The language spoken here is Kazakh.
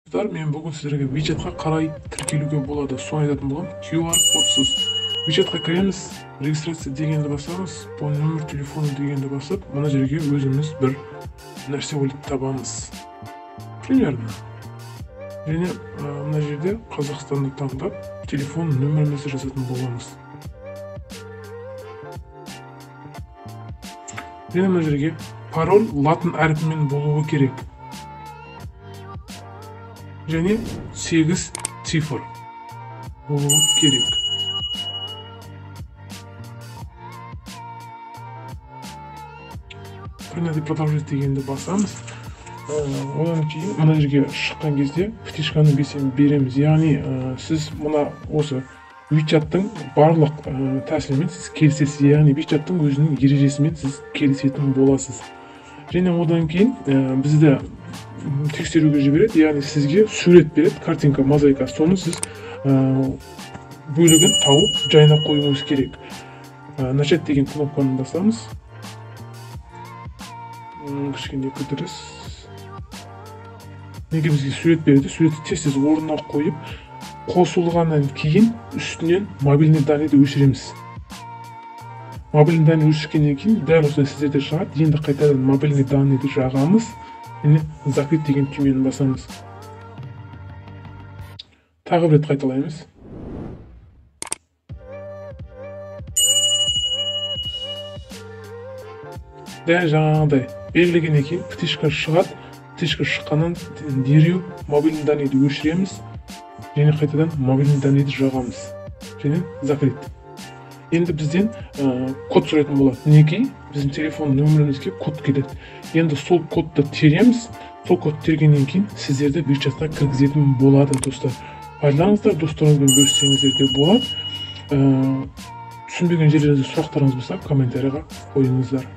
Мен бүгін сіздерге WeChatқа қалай тіркелуге болады соны айтатын боламын. QR кодсыз WeChatқа кіреміз, регистрация дегенді басамыз, номер телефоны дегенді басып, мына жерге өзіміз бір нәрсе ойлап табамыз. Примерно. Және мына жерде Қазақстанды таңдап, телефон нөмірімізді жазатын боламыз. Және мына жерге пароль латын әрпімен болуы керек. Және 8 цифр болуы керек. Принять продолжить дегенді басамыз. Одан кейін мына жерге шыққан кезде птичканы береміз. Яғни сіз мына осы WeChat'тың барлық тәсілімен сіз келісесіз. Яғни WeChat'тың өзінің ережесімен сіз келісетін боласыз. Және одан кейін бізді тексеруге жібереді, яғни сізге сурет береді, картинка, мозаика. Соны сіз бөлігін тауып жайнап қоюыңыз керек. Начать деген кнопканы басамыз. Кішкене күтіріс. Неге бізге сурет береді? Суретті тез орнына қойып, қосылғаннан кейін үстінен мобильный данныйды өшіреміз. Мобильный данный өшіргеннен кейін дәл осылай сіздерде шығады. Енді қайтадан мобильный данныйды жағамыз. Және закрыть деген түймені басамыз. Тағы бір рет қайталаймыз. Дәл жаңағыдай белгілегеннен кейін птичка шығады. Птичка шыққаннан дереу мобильный данныйды өшіреміз. Және қайтадан мобильный данныйды жағамыз. Және закрыть. Енді бізден код сұрайтын болады. Неге? Біздің телефон нөмірімізге код келеді. Енді сол кодты тереміз. Сол код тергеннен кейін сіздерді WeChat'қа кіргізетін болады, достар. Пайдаланыңыздар, достарыңызбен бөліссеңіздер де болады. Түсінбеген жерлерде сұрақтарыңыз болса, комментарийға қойыңыздар.